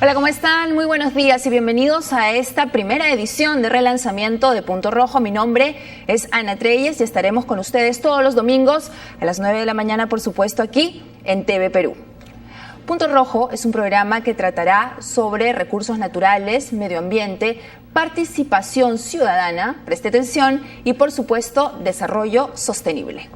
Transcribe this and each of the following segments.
Hola, ¿cómo están? Muy buenos días y bienvenidos a esta primera edición de relanzamiento de Punto Rojo. Mi nombre es Ana Treyes y estaremos con ustedes todos los domingos a las 9 de la mañana, por supuesto, aquí en TV Perú. Punto Rojo es un programa que tratará sobre recursos naturales, medio ambiente, participación ciudadana, preste atención, y por supuesto desarrollo sostenible.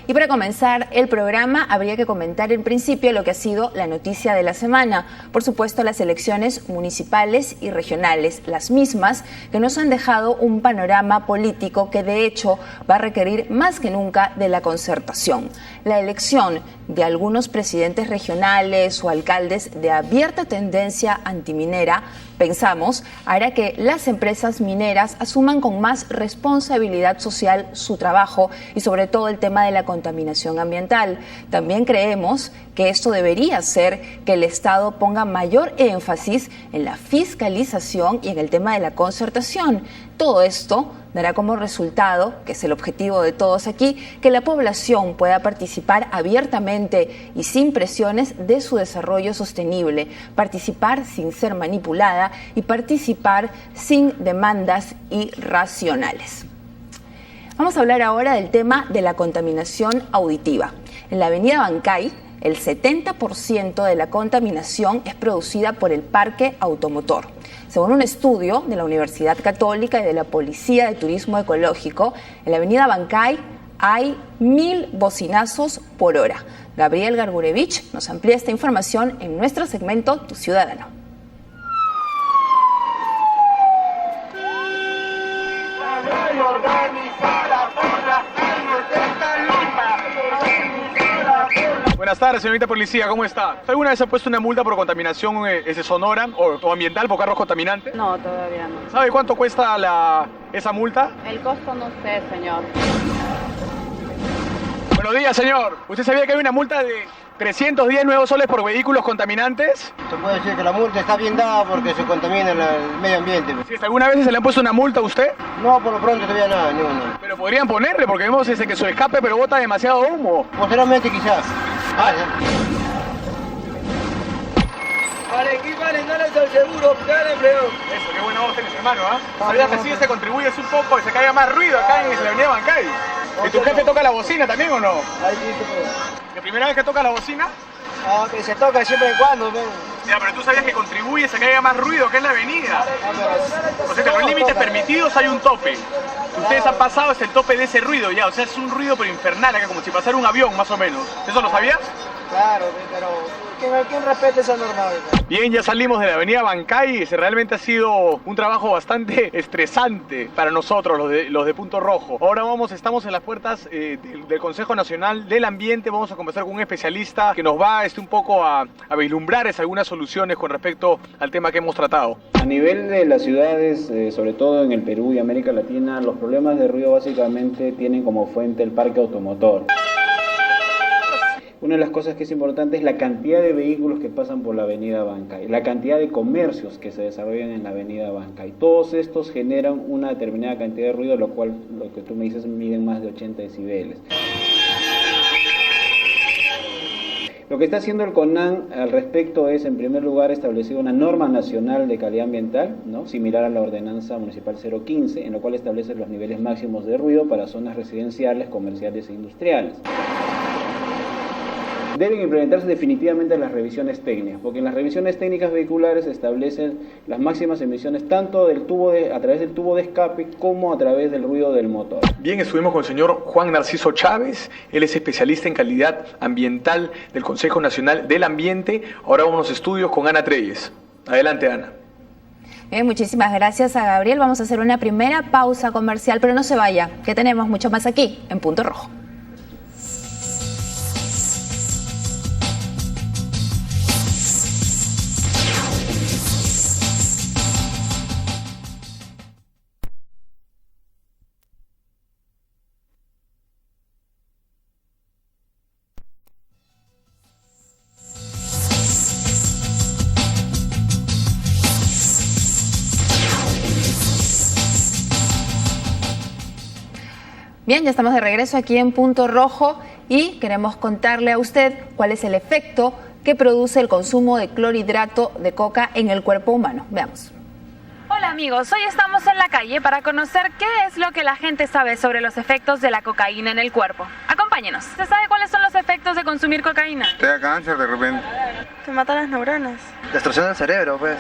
Y para comenzar el programa habría que comentar en principio lo que ha sido la noticia de la semana. Por supuesto, las elecciones municipales y regionales, las mismas que nos han dejado un panorama político que de hecho va a requerir más que nunca de la concertación. La elección de algunos presidentes regionales o alcaldes de abierta tendencia antiminera, pensamos, hará que las empresas mineras asuman con más responsabilidad social su trabajo y sobre todo el tema de la contaminación ambiental. También creemos que esto debería hacer que el Estado ponga mayor énfasis en la fiscalización y en el tema de la concertación. Todo esto dará como resultado, que es el objetivo de todos aquí, que la población pueda participar abiertamente y sin presiones de su desarrollo sostenible, participar sin ser manipulada y participar sin demandas irracionales. Vamos a hablar ahora del tema de la contaminación auditiva. En la avenida Bancay, el 70% de la contaminación es producida por el parque automotor. Según un estudio de la Universidad Católica y de la Policía de Turismo Ecológico, en la avenida Bancay hay 1000 bocinazos por hora. Gabriel Gargurevich nos amplía esta información en nuestro segmento Tu Ciudadano. Buenas tardes, señorita policía, ¿cómo está? ¿Alguna vez ha puesto una multa por contaminación sonora o ambiental por carros contaminantes? No, todavía no. ¿Sabe cuánto cuesta esa multa? El costo no sé, señor. Buenos días, señor. ¿Usted sabía que hay una multa de 310 nuevos soles por vehículos contaminantes? Se puede decir que la multa está bien dada porque se contamina el medio ambiente. ¿Sí, ¿Alguna vez se le han puesto una multa a usted? No, por lo pronto todavía nada, ni uno. Pero podrían ponerle, porque vemos que su escape pero bota demasiado humo. Posteriormente quizás. Vale, aquí vale, no les doy seguro, dale, empleo. Eso, qué buena voz tenés, hermano, ¿ah? ¿Sabías que así se contribuye un poco y se caiga más ruido acá en la avenida Bancay? ¿Y tu jefe toca la bocina también o no? Ahí sí, pues. ¿La primera vez que toca la bocina? Ah, que se toca siempre y cuando, ¿no? Ya, pero tú sabías que contribuye a que haya más ruido que en la avenida. O sea, que los límites permitidos hay un tope. Ustedes han pasado es el tope de ese ruido ya, o sea, es un ruido pero infernal acá, como si pasara un avión más o menos. ¿Eso lo sabías? Claro, pero ¿quién respeta esa norma? Bien, ya salimos de la avenida Bancay. Realmente ha sido un trabajo bastante estresante para nosotros, los de Punto Rojo. Ahora estamos en las puertas del Consejo Nacional del Ambiente. Vamos a conversar con un especialista que nos va un poco a vislumbrar algunas soluciones con respecto al tema que hemos tratado. A nivel de las ciudades, sobre todo en el Perú y América Latina, los problemas de ruido básicamente tienen como fuente el parque automotor. Una de las cosas que es importante es la cantidad de vehículos que pasan por la avenida Bancay, la cantidad de comercios que se desarrollan en la avenida Bancay. Todos estos generan una determinada cantidad de ruido, lo cual, lo que tú me dices, miden más de 80 decibeles. Lo que está haciendo el CONAN al respecto es, en primer lugar, establecer una norma nacional de calidad ambiental, ¿no?, similar a la ordenanza municipal 015, en lo cual establece los niveles máximos de ruido para zonas residenciales, comerciales e industriales. Deben implementarse definitivamente las revisiones técnicas, porque en las revisiones técnicas vehiculares se establecen las máximas emisiones tanto a través del tubo de escape como a través del ruido del motor. Bien, estuvimos con el señor Juan Narciso Chávez, él es especialista en calidad ambiental del Consejo Nacional del Ambiente. Ahora vamos a los estudios con Ana Treyes. Adelante, Ana. Bien, muchísimas gracias a Gabriel. Vamos a hacer una primera pausa comercial, pero no se vaya, que tenemos mucho más aquí en Punto Rojo. Bien, ya estamos de regreso aquí en Punto Rojo y queremos contarle a usted cuál es el efecto que produce el consumo de clorhidrato de coca en el cuerpo humano. Veamos. Hola amigos, hoy estamos en la calle para conocer qué es lo que la gente sabe sobre los efectos de la cocaína en el cuerpo. Acompáñenos. ¿Se sabe cuáles son los efectos de consumir cocaína? Te da cáncer de repente. Te mata las neuronas. Destrucción del cerebro, pues.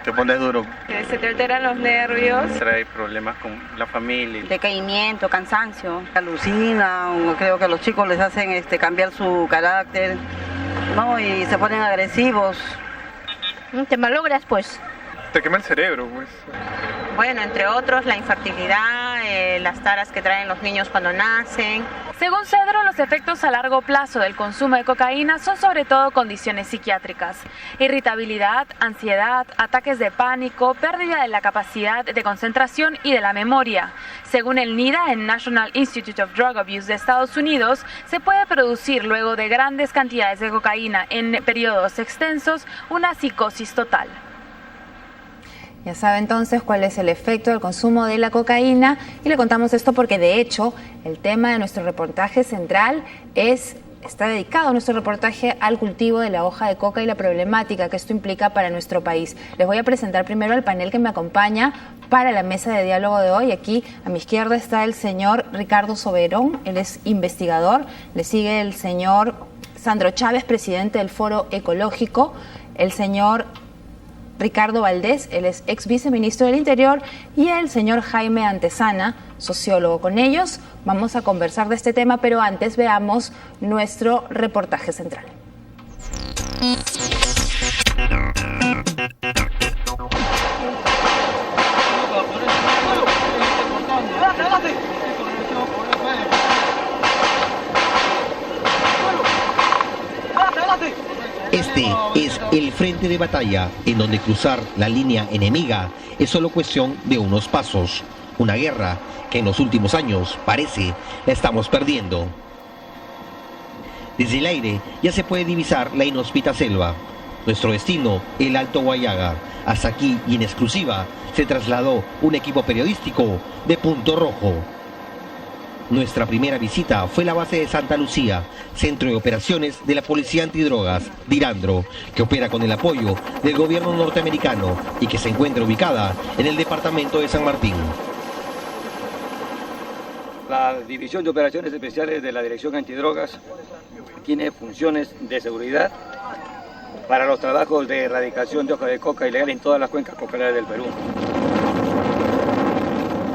Te pones duro. Se te alteran los nervios. Trae problemas con la familia. Decaimiento, cansancio. Alucinan, creo que a los chicos les hacen cambiar su carácter, ¿no? Y se ponen agresivos. Te malogras, pues. Te quema el cerebro, pues. Bueno, entre otros, la infertilidad, las taras que traen los niños cuando nacen. Según Cedro, los efectos a largo plazo del consumo de cocaína son sobre todo condiciones psiquiátricas: irritabilidad, ansiedad, ataques de pánico, pérdida de la capacidad de concentración y de la memoria. Según el NIDA, el National Institute of Drug Abuse de Estados Unidos, se puede producir luego de grandes cantidades de cocaína en periodos extensos una psicosis total. Ya sabe entonces cuál es el efecto del consumo de la cocaína y le contamos esto porque de hecho el tema de nuestro reportaje central está dedicado nuestro reportaje al cultivo de la hoja de coca y la problemática que esto implica para nuestro país. Les voy a presentar primero al panel que me acompaña para la mesa de diálogo de hoy. Aquí a mi izquierda está el señor Ricardo Soberón, él es investigador. Le sigue el señor Sandro Chávez, presidente del Foro Ecológico, el señor Ricardo Valdés, él es ex viceministro del Interior, y el señor Jaime Antesana, sociólogo. Con ellos vamos a conversar de este tema, pero antes veamos nuestro reportaje central. Este es el frente de batalla en donde cruzar la línea enemiga es solo cuestión de unos pasos. Una guerra que en los últimos años parece la estamos perdiendo. Desde el aire ya se puede divisar la inhóspita selva. Nuestro destino, el Alto Huallaga. Hasta aquí y en exclusiva se trasladó un equipo periodístico de Punto Rojo. Nuestra primera visita fue la base de Santa Lucía, centro de operaciones de la Policía Antidrogas, Dirandro, que opera con el apoyo del gobierno norteamericano y que se encuentra ubicada en el departamento de San Martín. La División de Operaciones Especiales de la Dirección Antidrogas tiene funciones de seguridad para los trabajos de erradicación de hoja de coca ilegal en todas las cuencas cocaleras del Perú.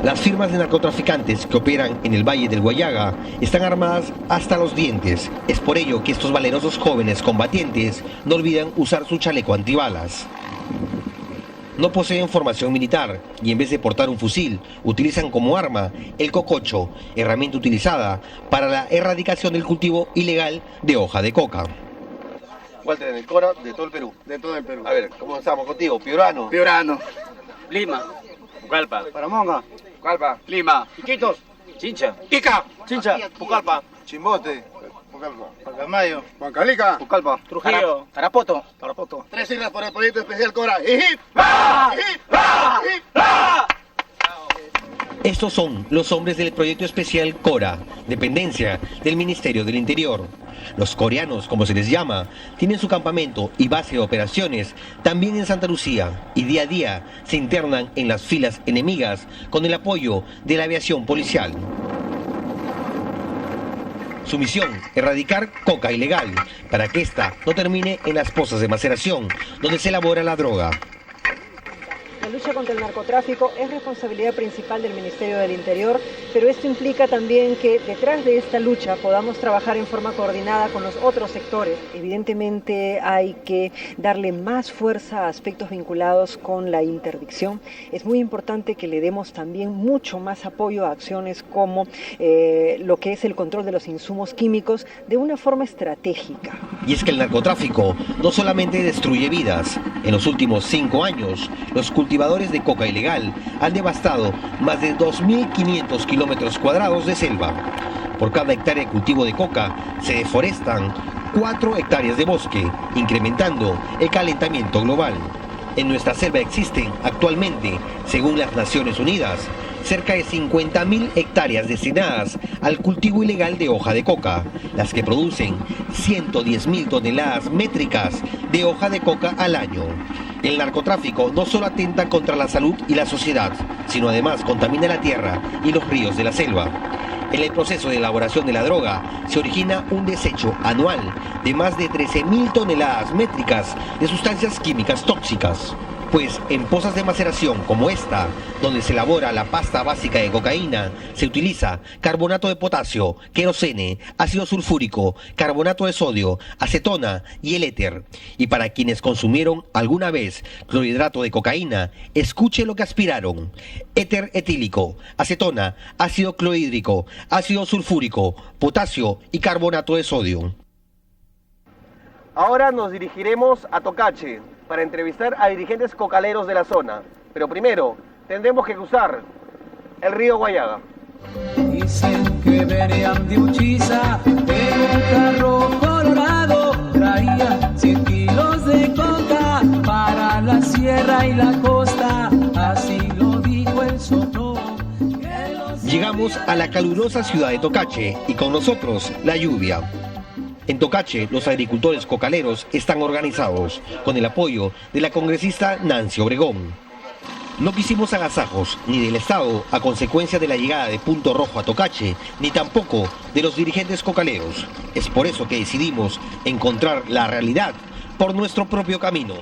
Las firmas de narcotraficantes que operan en el Valle del Huallaga están armadas hasta los dientes. Es por ello que estos valerosos jóvenes combatientes no olvidan usar su chaleco antibalas. No poseen formación militar y en vez de portar un fusil, utilizan como arma el cococho, herramienta utilizada para la erradicación del cultivo ilegal de hoja de coca. Walter, en el Cora de todo el Perú. De todo el Perú. A ver, ¿cómo estamos contigo? Piurano. Piurano. Lima. Pucallpa. Paramonga. Pucallpa. Lima. Iquitos. Chincha. Ica. Chincha. Pucallpa. Chimbote. Pucallpa. Pacamayo. Huancalica. Pucallpa. Trujillo. Tarapoto. 3 siglas por el proyecto especial Cora. ¡Hip! Estos son los hombres del proyecto especial Cora, dependencia del Ministerio del Interior. Los coreanos, como se les llama, tienen su campamento y base de operaciones también en Santa Lucía y día a día se internan en las filas enemigas con el apoyo de la aviación policial. Su misión, erradicar coca ilegal, para que ésta no termine en las pozas de maceración, donde se elabora la droga. La lucha contra el narcotráfico es responsabilidad principal del Ministerio del Interior, pero esto implica también que detrás de esta lucha podamos trabajar en forma coordinada con los otros sectores. Evidentemente hay que darle más fuerza a aspectos vinculados con la interdicción. Es muy importante que le demos también mucho más apoyo a acciones como lo que es el control de los insumos químicos de una forma estratégica. Y es que el narcotráfico no solamente destruye vidas. En los últimos 5 años, los cultivadores de coca ilegal han devastado más de 2.500 kilómetros cuadrados de selva. Por cada hectárea de cultivo de coca se deforestan 4 hectáreas de bosque, incrementando el calentamiento global. En nuestra selva existen actualmente, según las Naciones Unidas, cerca de 50.000 hectáreas destinadas al cultivo ilegal de hoja de coca, las que producen 110.000 toneladas métricas de hoja de coca al año. El narcotráfico no solo atenta contra la salud y la sociedad, sino además contamina la tierra y los ríos de la selva. En el proceso de elaboración de la droga se origina un desecho anual de más de 13.000 toneladas métricas de sustancias químicas tóxicas. Pues en pozas de maceración como esta, donde se elabora la pasta básica de cocaína, se utiliza carbonato de potasio, querosene, ácido sulfúrico, carbonato de sodio, acetona y el éter. Y para quienes consumieron alguna vez clorhidrato de cocaína, escuche lo que aspiraron: éter etílico, acetona, ácido clorhídrico, ácido sulfúrico, potasio y carbonato de sodio. Ahora nos dirigiremos a Tocache para entrevistar a dirigentes cocaleros de la zona. Pero primero, tendremos que cruzar el río Guayaga. Dicen que venían de Uchiza en un carro colorado, traía 100 kilos de coca para la sierra y la costa, así lo dijo el sotón. Llegamos a la calurosa ciudad de Tocache y con nosotros la lluvia. En Tocache, los agricultores cocaleros están organizados con el apoyo de la congresista Nancy Obregón. No quisimos agasajos ni del Estado a consecuencia de la llegada de Punto Rojo a Tocache, ni tampoco de los dirigentes cocaleros. Es por eso que decidimos encontrar la realidad por nuestro propio camino.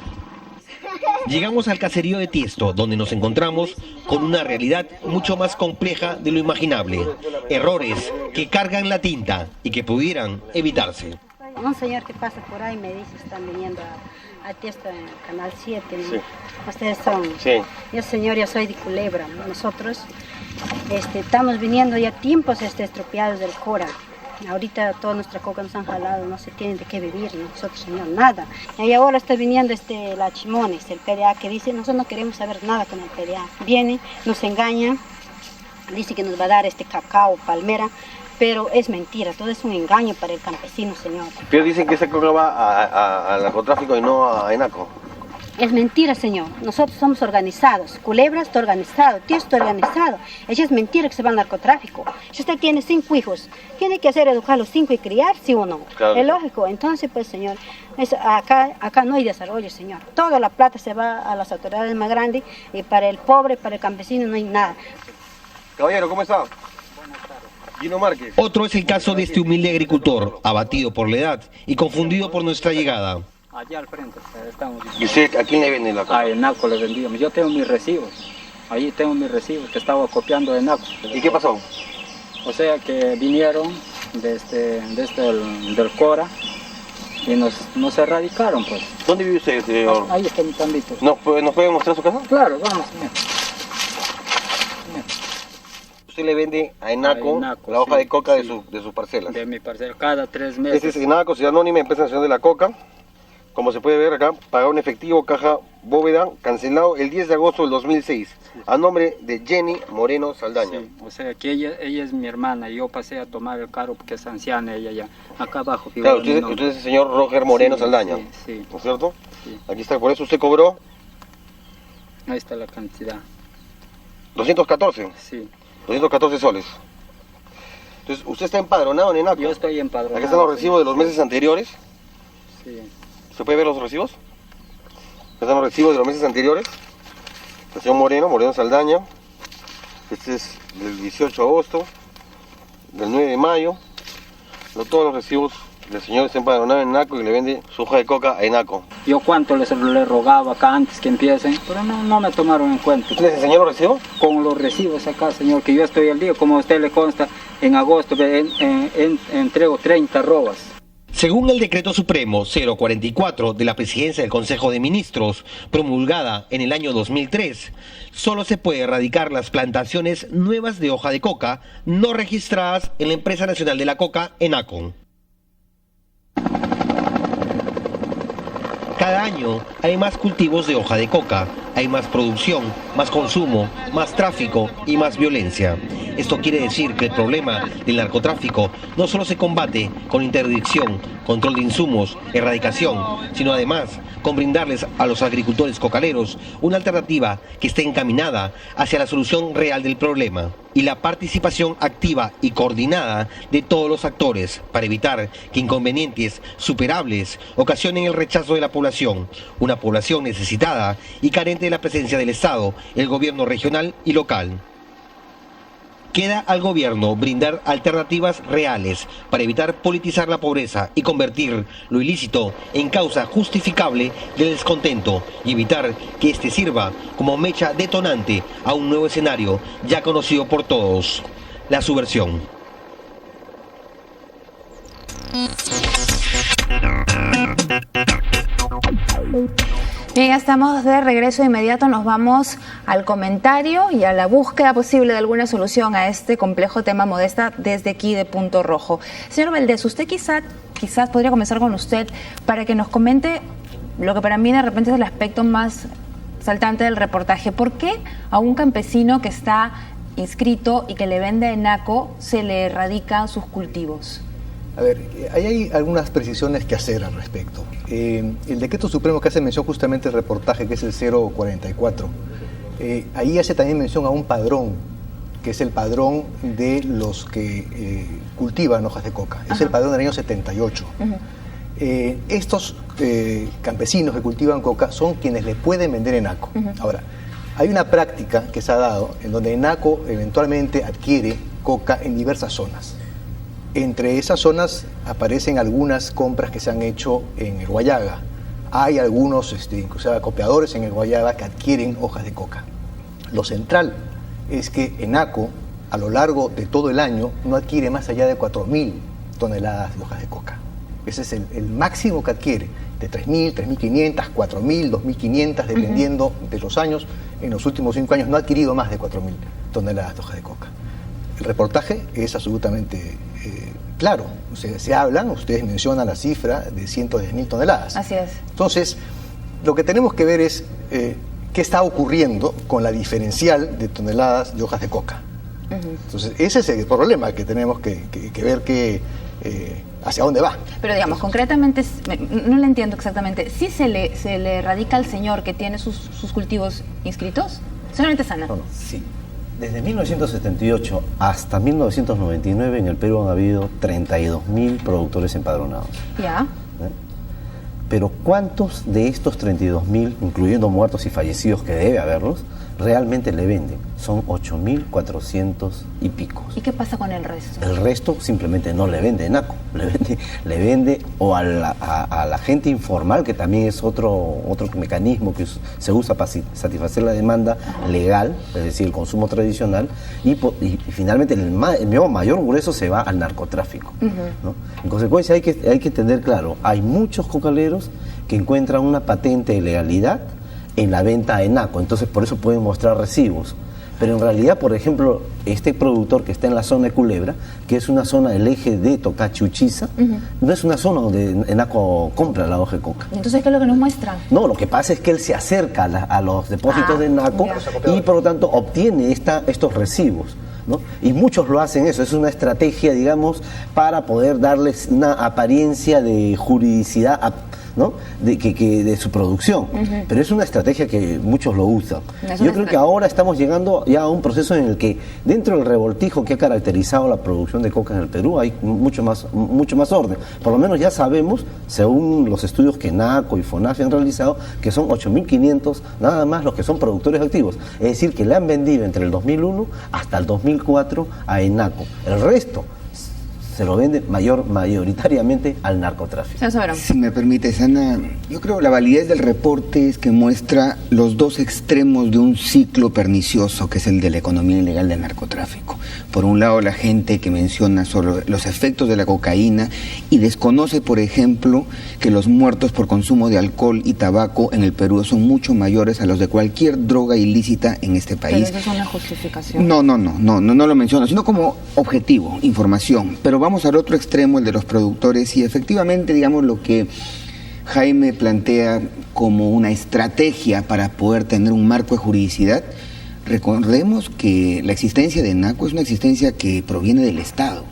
Llegamos al caserío de Tiesto, donde nos encontramos con una realidad mucho más compleja de lo imaginable. Errores que cargan la tinta y que pudieran evitarse. Un señor que pasa por ahí me dice, están viniendo a Tiesto en el Canal 7, ¿no? Sí. Ustedes son... Sí. Yo, señor, yo soy de Culebra, ¿no? Nosotros estamos viniendo ya tiempos estropeados del Cora. Ahorita toda nuestra coca nos han jalado, no se tiene de qué vivir, nosotros, señor, nada. Y ahora está viniendo la Chimones, el PDA, que dice, nosotros no queremos saber nada con el PDA. Viene, nos engaña, dice que nos va a dar cacao, palmera, pero es mentira, todo es un engaño para el campesino, señor. Pero dicen que esa coca va al narcotráfico y no a ENACO. Es mentira, señor. Nosotros somos organizados. Culebra está organizado, Tiesto está organizado. Ella es mentira que se va al narcotráfico. Si usted tiene 5 hijos, tiene que hacer educar a los 5 y criar, ¿sí o no? Claro. Es lógico. Entonces, pues, señor, acá no hay desarrollo, señor. Toda la plata se va a las autoridades más grandes y para el pobre, para el campesino no hay nada. Caballero, ¿cómo está? Gino Márquez. Otro es el caso de este humilde agricultor, abatido por la edad y confundido por nuestra llegada. Allá al frente estamos. ¿Y usted a quién le vende la coca? A ENACO le vendíamos. Yo tengo mis recibos. Ahí tengo mis recibos que estaba copiando de ENACO. ¿Y qué pasó? O sea que vinieron del Cora y nos erradicaron, pues. ¿Dónde vive usted, señor? Ahí está mi pandito. ¿Nos puede mostrar su casa? Claro, vamos, señor. Usted le vende a ENACO la hoja de coca de sus parcelas. De mi parcela, cada 3 meses. Este es ENACO, Sociedad Anónima, Empresa Nacional de la Coca. Como se puede ver acá, pagado en efectivo, caja bóveda, cancelado el 10 de agosto del 2006, a nombre de Jenny Moreno Saldaña. Sí, o sea que ella es mi hermana y yo pasé a tomar el carro porque es anciana ella ya. Acá abajo figura. Claro, usted es el señor Roger Moreno Saldaña, sí. ¿No es cierto? Sí. Aquí está, por eso usted cobró. Ahí está la cantidad. 214. Sí. 214 soles. Entonces, ¿usted está empadronado en ENACO? Yo estoy empadronado. Aquí están los recibos de los meses anteriores. Sí. ¿Se puede ver los recibos? Aquí están los recibos de los meses anteriores. El señor Moreno Saldaña. Este es del 18 de agosto, del 9 de mayo. Todos los recibos del señor está empadronado en ENACO y le vende su hoja de coca a ENACO. Yo cuánto le rogaba acá antes que empiecen, pero no me tomaron en cuenta. ¿Usted les enseñó los recibos? Con los recibos acá, señor, que yo estoy al día, como a usted le consta, en agosto entrego 30 robas. Según el Decreto Supremo 044 de la Presidencia del Consejo de Ministros, promulgada en el año 2003, solo se puede erradicar las plantaciones nuevas de hoja de coca no registradas en la Empresa Nacional de la Coca, ENACO. Cada año hay más cultivos de hoja de coca, hay más producción, más consumo, más tráfico y más violencia. Esto quiere decir que el problema del narcotráfico no solo se combate con interdicción, control de insumos, erradicación, sino además con brindarles a los agricultores cocaleros una alternativa que esté encaminada hacia la solución real del problema y la participación activa y coordinada de todos los actores para evitar que inconvenientes superables ocasionen el rechazo de la población, una población necesitada y carente de la presencia del Estado, el gobierno regional y local. Queda al gobierno brindar alternativas reales para evitar politizar la pobreza y convertir lo ilícito en causa justificable del descontento y evitar que este sirva como mecha detonante a un nuevo escenario ya conocido por todos, la subversión. Bien, estamos de regreso. De inmediato nos vamos al comentario y a la búsqueda posible de alguna solución a este complejo tema, Modesta, desde aquí de Punto Rojo. Señor Valdés, usted quizás podría comenzar con usted para que nos comente lo que para mí de repente es el aspecto más saltante del reportaje. ¿Por qué a un campesino que está inscrito y que le vende ENACO se le erradican sus cultivos? A ver, ahí hay algunas precisiones que hacer al respecto. El decreto supremo que hace mención justamente el reportaje, que es el 044, ahí hace también mención a un padrón, que es el padrón de los que cultivan hojas de coca. Es el padrón del año 78. Estos campesinos que cultivan coca son quienes le pueden vender ENACO. Ahora, hay una práctica que se ha dado en donde ENACO eventualmente adquiere coca en diversas zonas. Entre esas zonas aparecen algunas compras que se han hecho en el Guayaga. Hay algunos, incluso acopiadores en el Guayaga que adquieren hojas de coca. Lo central es que ENACO, a lo largo de todo el año, no adquiere más allá de 4.000 toneladas de hojas de coca. Ese es el máximo que adquiere, de 3.000, 3.500, 4.000, 2.500, dependiendo de los años. En los últimos 5 años no ha adquirido más de 4.000 toneladas de hojas de coca. El reportaje es absolutamente claro. Ustedes mencionan la cifra de 110.000 toneladas. Así es. Entonces, lo que tenemos que ver es qué está ocurriendo con la diferencial de toneladas de hojas de coca. Entonces, ese es el problema que tenemos que ver hacia dónde va. Pero digamos, concretamente, no le entiendo exactamente. ¿Sí se le erradica al señor que tiene sus cultivos inscritos? Señor Sana. No, sí. Desde 1978 hasta 1999 en el Perú han habido 32.000 productores empadronados. Ya. Pero ¿cuántos de estos 32.000, incluyendo muertos y fallecidos que debe haberlos, realmente le venden? Son 8.400 y pico. ¿Y qué pasa con el resto? El resto simplemente no le vende ENACO, le vende o a la gente informal, que también es otro mecanismo que se usa para satisfacer la demanda legal, es decir, el consumo tradicional, y finalmente el mayor grueso se va al narcotráfico. ¿No? En consecuencia hay que tener claro, hay muchos cocaleros que encuentran una patente de legalidad en la venta a ENACO, entonces por eso pueden mostrar recibos. Pero en realidad, por ejemplo, este productor que está en la zona de Culebra, que es una zona del eje de Tocachi-Uchiza, no es una zona donde ENACO compra la hoja de coca. Entonces, ¿qué es lo que nos muestran? No, lo que pasa es que él se acerca a los depósitos de ENACO y por lo tanto obtiene estos recibos, ¿no? Y muchos lo hacen eso, es una estrategia, digamos, para poder darles una apariencia de juridicidad, ¿no? de su producción. Pero es una estrategia que muchos lo usan. Yo creo que ahora estamos llegando ya a un proceso en el que dentro del revoltijo que ha caracterizado la producción de coca en el Perú hay mucho más orden. Por lo menos ya sabemos, según los estudios que ENACO y FONAFE han realizado, que son 8.500 nada más los que son productores activos. Es decir, que le han vendido entre el 2001 hasta el 2004 a ENACO. El resto se lo vende mayoritariamente al narcotráfico. Si me permite, Sana, yo creo que la validez del reporte es que muestra los dos extremos de un ciclo pernicioso que es el de la economía ilegal del narcotráfico. Por un lado, la gente que menciona sobre los efectos de la cocaína y desconoce, por ejemplo, que los muertos por consumo de alcohol y tabaco en el Perú son mucho mayores a los de cualquier droga ilícita en este país. Pero eso es una justificación. No lo menciono, sino como objetivo, información. Pero vamos al otro extremo, el de los productores, y efectivamente, digamos, lo que Jaime plantea como una estrategia para poder tener un marco de juridicidad, recordemos que la existencia de ENACO es una existencia que proviene del Estado,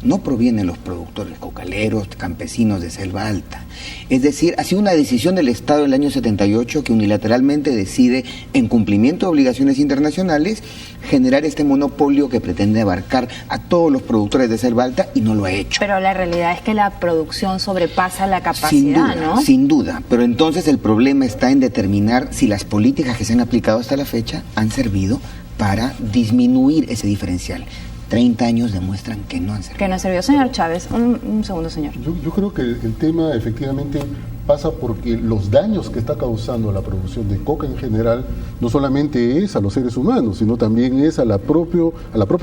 no proviene de los productores cocaleros, campesinos de Selva Alta. Es decir, ha sido una decisión del Estado en el año 78 que unilateralmente decide, en cumplimiento de obligaciones internacionales, generar este monopolio que pretende abarcar a todos los productores de Selva Alta y no lo ha hecho. Pero la realidad es que la producción sobrepasa la capacidad, ¿no? Sin duda, pero entonces el problema está en determinar si las políticas que se han aplicado hasta la fecha han servido para disminuir ese diferencial. 30 años demuestran que no han servido. Que no ha servido. Señor Chávez, un segundo, señor. Yo creo que el tema efectivamente pasa porque los daños que está causando la producción de coca en general no solamente es a los seres humanos, sino también es a la propia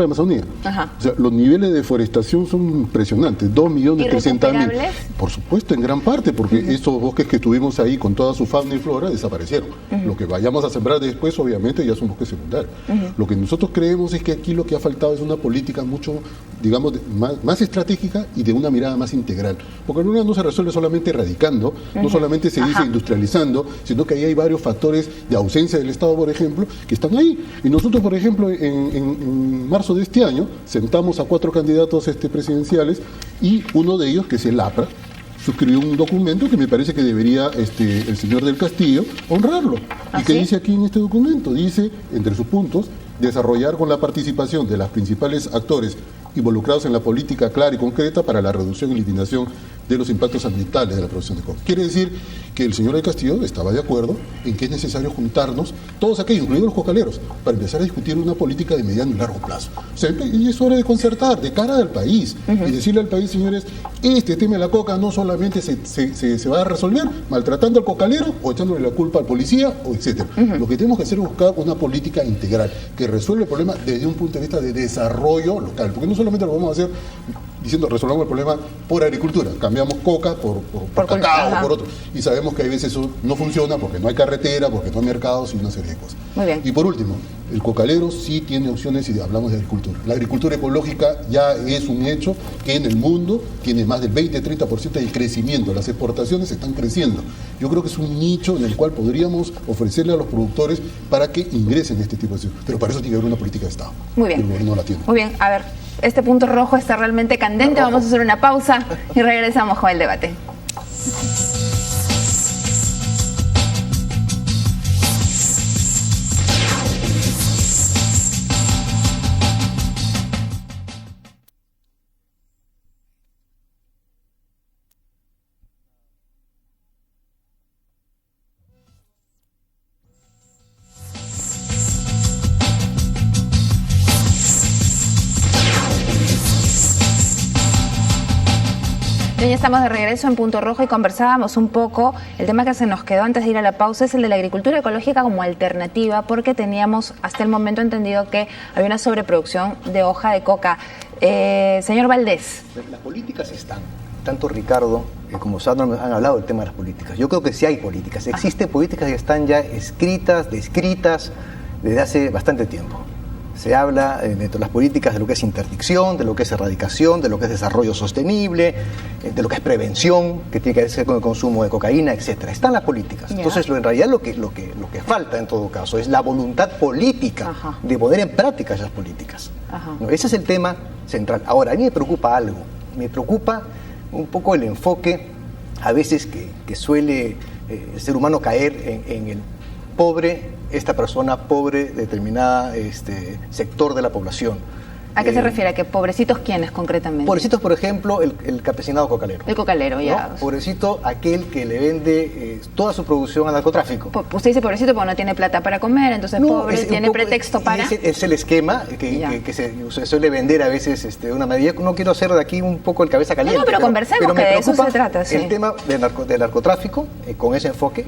Amazonía. Ajá. O sea, los niveles de deforestación son impresionantes, 2.300.000. Por supuesto, en gran parte, porque estos bosques que tuvimos ahí con toda su fauna y flora desaparecieron. Lo que vayamos a sembrar después, obviamente, ya son bosques secundarios. Lo que nosotros creemos es que aquí lo que ha faltado es una política mucho, digamos, más estratégica y de una mirada más integral. Porque el problema no se resuelve solamente erradicando, no solamente se dice industrializando, sino que ahí hay varios factores de ausencia del Estado, por ejemplo, que están ahí. Y nosotros, por ejemplo, en marzo de este año, sentamos a 4 candidatos presidenciales y uno de ellos, que es el APRA, suscribió un documento que me parece que debería el señor del Castillo honrarlo. ¿Y qué dice aquí en este documento? Dice, entre sus puntos, desarrollar con la participación de los principales actores involucrados en la política clara y concreta para la reducción y eliminación de los impactos ambientales de la producción de coca. Quiere decir que el señor del Castillo estaba de acuerdo en que es necesario juntarnos, todos aquellos, incluidos los cocaleros, para empezar a discutir una política de mediano y largo plazo. O sea, y es hora de concertar, de cara al país, y decirle al país, señores, este tema de la coca no solamente se va a resolver maltratando al cocalero o echándole la culpa al policía, o etcétera. Lo que tenemos que hacer es buscar una política integral que resuelve el problema desde un punto de vista de desarrollo local, porque no solamente lo vamos a hacer diciendo resolvamos el problema por agricultura, cambiamos coca por cacao, por otro, y sabemos que a veces eso no funciona porque no hay carretera, porque no hay mercados y una serie de cosas. Muy bien. Y por último, el cocalero sí tiene opciones y hablamos de agricultura. La agricultura ecológica ya es un hecho que en el mundo tiene más del 20-30% de crecimiento, las exportaciones están creciendo. Yo creo que es un nicho en el cual podríamos ofrecerle a los productores para que ingresen en este tipo de situaciones, pero para eso tiene que haber una política de Estado. Muy bien. El gobierno no la tiene. Muy bien, a ver, este punto rojo está realmente candente, vamos a hacer una pausa y regresamos con el debate. Ya estamos de regreso en Punto Rojo y conversábamos un poco, el tema que se nos quedó antes de ir a la pausa es el de la agricultura ecológica como alternativa, porque teníamos hasta el momento entendido que había una sobreproducción de hoja de coca. Señor Valdés. Las políticas están, tanto Ricardo como Sandra han hablado del tema de las políticas. Yo creo que sí hay políticas, existen políticas que están ya escritas, descritas desde hace bastante tiempo. Se habla dentro de las políticas de lo que es interdicción, de lo que es erradicación, de lo que es desarrollo sostenible, de lo que es prevención, que tiene que ver con el consumo de cocaína, etcétera. Están las políticas. Entonces, en realidad lo que falta en todo caso es la voluntad política de poner en práctica esas políticas. ¿No? Ese es el tema central. Ahora, a mí me preocupa algo. Me preocupa un poco el enfoque a veces que suele el ser humano caer en el pobre, esta persona pobre, determinada sector de la población. ¿A qué se refiere? ¿A qué pobrecitos quiénes concretamente? Pobrecitos, por ejemplo, el campesinado cocalero. El cocalero, ya. ¿No? Pobrecito aquel que le vende toda su producción al narcotráfico. Usted dice pobrecito porque no tiene plata para comer, entonces pobre, tiene pretexto para... Es el esquema que se suele vender a veces de una medida. No quiero hacer de aquí un poco el cabeza caliente. No, pero conversemos, que de eso se trata. Sí. El tema del narcotráfico, con ese enfoque.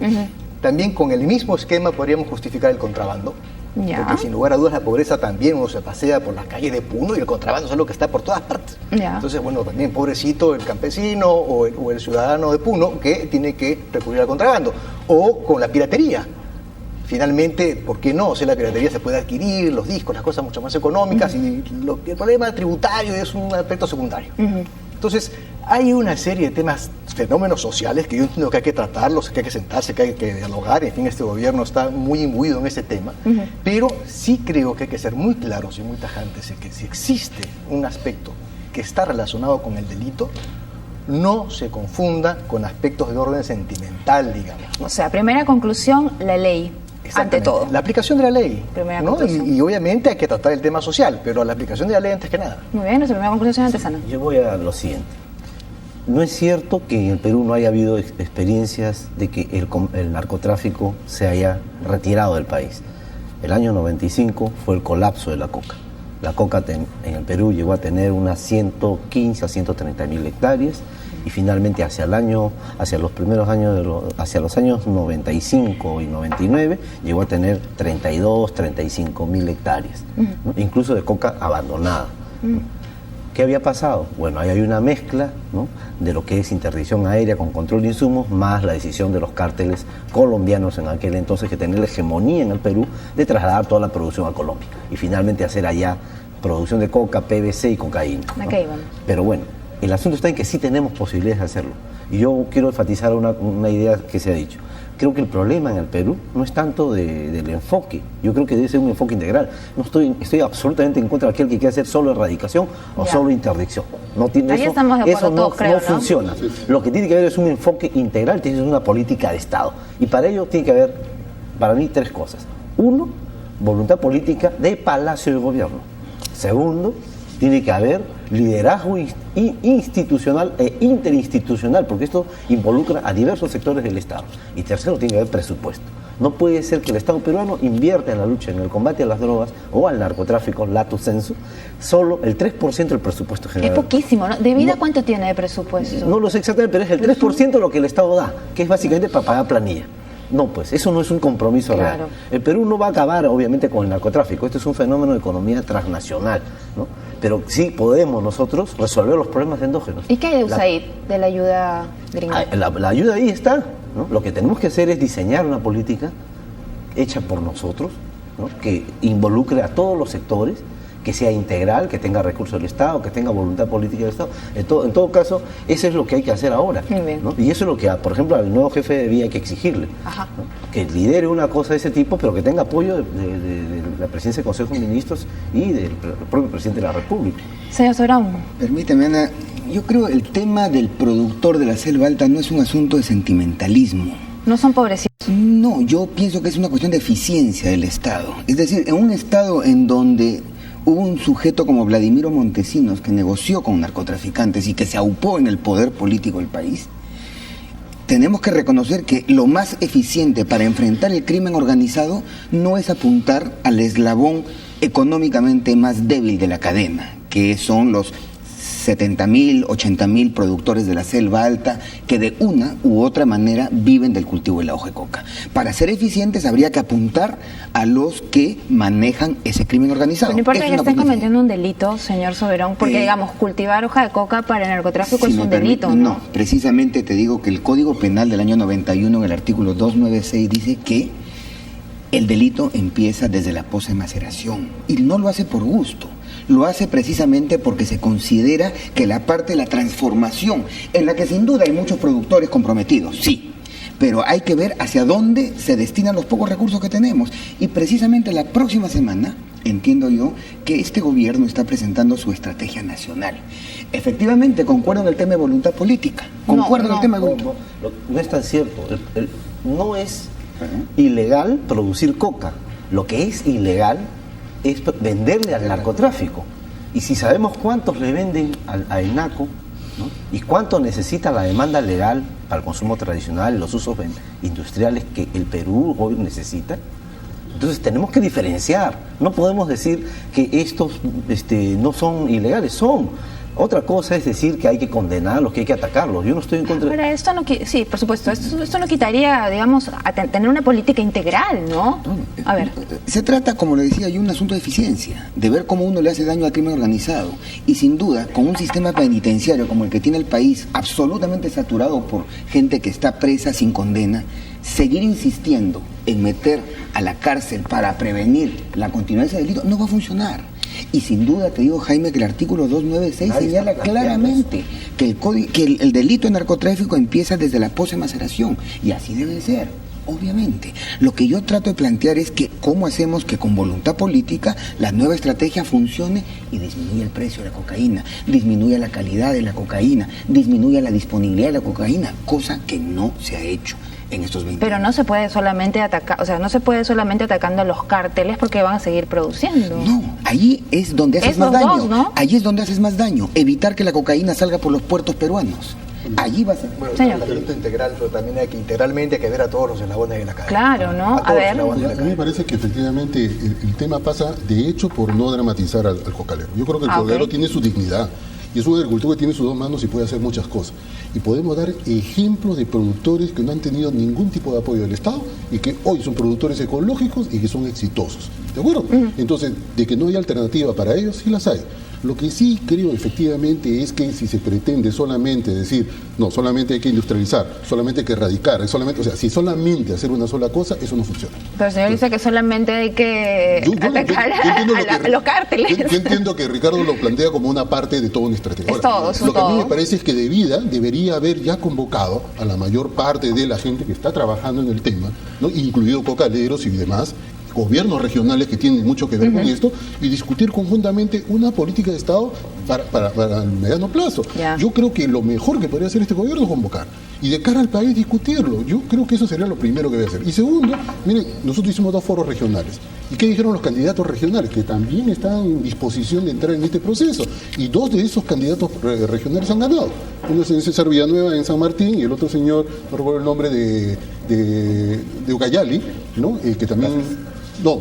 También con el mismo esquema podríamos justificar el contrabando. Porque sin lugar a dudas la pobreza también uno se pasea por las calles de Puno y el contrabando es algo que está por todas partes. Entonces, bueno, también pobrecito el campesino o el ciudadano de Puno que tiene que recurrir al contrabando. O con la piratería. Finalmente, ¿por qué no? O sea, la piratería se puede adquirir, los discos, las cosas mucho más económicas y el problema tributario es un aspecto secundario. Entonces, hay una serie de temas fenómenos sociales que yo entiendo que hay que tratarlos, que hay que sentarse, que hay que dialogar. En fin, este gobierno está muy imbuido en ese tema, pero sí creo que hay que ser muy claros y muy tajantes en que si existe un aspecto que está relacionado con el delito, no se confunda con aspectos de orden sentimental, digamos, ¿no? O sea, primera conclusión, la ley, ante todo. La aplicación de la ley, primera ¿no? Y obviamente hay que tratar el tema social, pero la aplicación de la ley antes que nada. Muy bien, nuestra primera conclusión, Antesana. Yo voy a lo siguiente. No es cierto que en el Perú no haya habido experiencias de que el narcotráfico se haya retirado del país. El año 95 fue el colapso de la coca. La coca en el Perú llegó a tener unas 115 a 130 mil hectáreas y finalmente hacia los años 95 y 99 llegó a tener 32, 35 mil hectáreas, ¿no? Incluso de coca abandonada. ¿Qué había pasado? Bueno, ahí hay una mezcla, ¿no?, de lo que es interdicción aérea con control de insumos, más la decisión de los cárteles colombianos en aquel entonces que tener la hegemonía en el Perú de trasladar toda la producción a Colombia y finalmente hacer allá producción de coca, PVC y cocaína, ¿no? Okay, bueno. Pero bueno, el asunto está en que sí tenemos posibilidades de hacerlo. Y yo quiero enfatizar una idea que se ha dicho. Creo que el problema en el Perú no es tanto del enfoque. Yo creo que debe ser un enfoque integral. Estoy absolutamente en contra de aquel que quiere hacer solo erradicación o solo interdicción. No tiene ahí estamos de acuerdo todos, creo, no funciona. Lo que tiene que haber es un enfoque integral, tiene que ser una política de Estado. Y para ello tiene que haber, para mí, 3 cosas. 1, voluntad política de Palacio de Gobierno. Segundo, tiene que haber liderazgo institucional e interinstitucional, porque esto involucra a diversos sectores del Estado. Y tercero, tiene que haber presupuesto. No puede ser que el Estado peruano invierta en la lucha, en el combate a las drogas o al narcotráfico, lato sensu, solo el 3% del presupuesto general. Es poquísimo, ¿no? ¿De vida cuánto tiene de presupuesto? No lo sé exactamente, pero es el 3% lo que el Estado da, que es básicamente para pagar planilla. No, pues eso no es un compromiso real. El Perú no va a acabar, obviamente, con el narcotráfico. Esto es un fenómeno de economía transnacional, ¿no? Pero sí podemos nosotros resolver los problemas endógenos. ¿Y qué hay de USAID, de la ayuda gringa? La ayuda ahí está, ¿no? Lo que tenemos que hacer es diseñar una política hecha por nosotros, ¿no?, que involucre a todos los sectores, que sea integral, que tenga recursos del Estado, que tenga voluntad política del Estado. En todo caso, eso es lo que hay que hacer ahora, ¿no? Y eso es lo que, por ejemplo, al nuevo jefe de vía hay que exigirle, ¿no?, que lidere una cosa de ese tipo, pero que tenga apoyo de la presidencia del Consejo de Ministros y del propio presidente de la República. Señor Soberón. Permítame, Ana, yo creo que el tema del productor de la selva alta no es un asunto de sentimentalismo. ¿No son pobrecitos? No, yo pienso que es una cuestión de eficiencia del Estado. Es decir, en un Estado en donde hubo un sujeto como Vladimiro Montesinos que negoció con narcotraficantes y que se aupó en el poder político del país, tenemos que reconocer que lo más eficiente para enfrentar el crimen organizado no es apuntar al eslabón económicamente más débil de la cadena, que son los 70.000, 80.000 productores de la selva alta que de una u otra manera viven del cultivo de la hoja de coca. Para ser eficientes habría que apuntar a los que manejan ese crimen organizado. Pero no importa que estén cometiendo un delito, señor Soberón, porque digamos, cultivar hoja de coca para el narcotráfico es un delito, ¿no? No, precisamente te digo que el Código Penal del año 91 en el artículo 296 dice que el delito empieza desde la pose de maceración y no lo hace por gusto. Lo hace precisamente porque se considera que la parte de la transformación, en la que sin duda hay muchos productores comprometidos, sí, pero hay que ver hacia dónde se destinan los pocos recursos que tenemos. Y precisamente la próxima semana, entiendo yo, que este gobierno está presentando su estrategia nacional. Efectivamente, concuerdo en el tema de voluntad política. Concuerdo en el tema de voluntad. No es tan cierto. No es ilegal producir coca. Lo que es ilegal es venderle al narcotráfico. Y si sabemos cuántos le venden al narco, ¿no?, y cuánto necesita la demanda legal para el consumo tradicional, los usos industriales que el Perú hoy necesita, entonces tenemos que diferenciar. No podemos decir que estos no son ilegales, son. Otra cosa es decir que hay que condenarlos, que hay que atacarlos. Yo no estoy en contra. Pero esto no, sí, por supuesto, esto no quitaría, digamos, a tener una política integral, ¿no? A ver. Se trata, como le decía yo, un asunto de eficiencia, de ver cómo uno le hace daño al crimen organizado. Y sin duda, con un sistema penitenciario como el que tiene el país, absolutamente saturado por gente que está presa sin condena, seguir insistiendo en meter a la cárcel para prevenir la continuidad de ese delito no va a funcionar. Y sin duda te digo, Jaime, que el artículo 296 señala claramente que el delito de narcotráfico empieza desde la pose maceración, y así debe ser. Obviamente, lo que yo trato de plantear es que cómo hacemos que con voluntad política la nueva estrategia funcione y disminuya el precio de la cocaína, disminuya la calidad de la cocaína, disminuya la disponibilidad de la cocaína, cosa que no se ha hecho en estos 20 Pero no se puede solamente atacar, o sea, no se puede solamente atacando a los cárteles porque van a seguir produciendo. No, ahí es donde haces más daño. Dos, ¿no? Ahí es donde haces más daño, evitar que la cocaína salga por los puertos peruanos. Allí va a ser. Bueno, el tratamiento integral, pero también hay que integralmente hay que ver a todos los eslabones de la cadena. Claro, ¿no? A ver. A mí me parece que efectivamente el tema pasa, de hecho, por no dramatizar al cocalero. Yo creo que el cocalero tiene su dignidad. Y es un agricultor que tiene sus dos manos y puede hacer muchas cosas. Y podemos dar ejemplos de productores que no han tenido ningún tipo de apoyo del Estado y que hoy son productores ecológicos y que son exitosos. ¿De acuerdo? Entonces, de que no hay alternativa para ellos, sí las hay. Lo que sí creo efectivamente es que si se pretende solamente decir, no, solamente hay que industrializar, solamente hay que erradicar, solamente, o sea, si solamente hacer una sola cosa, eso no funciona. Pero el señor dice que solamente hay que atacar a los cárteles. Yo entiendo que Ricardo lo plantea como una parte de toda una estrategia. Es todo, lo que a mí me parece es que debería haber ya convocado a la mayor parte de la gente que está trabajando en el tema, ¿no? Incluido cocaleros y demás, gobiernos regionales que tienen mucho que ver con esto, y discutir conjuntamente una política de Estado para el mediano plazo. Yo creo que lo mejor que podría hacer este gobierno es convocar y de cara al país discutirlo. Yo creo que eso sería lo primero que debe hacer. Y segundo, miren, nosotros hicimos 2 foros regionales. ¿Y qué dijeron los candidatos regionales? Que también están en disposición de entrar en este proceso. Y 2 de esos candidatos regionales han ganado. Uno es el César Villanueva en San Martín y el otro señor, no recuerdo el nombre, de Ucayali, ¿no? Que también... No,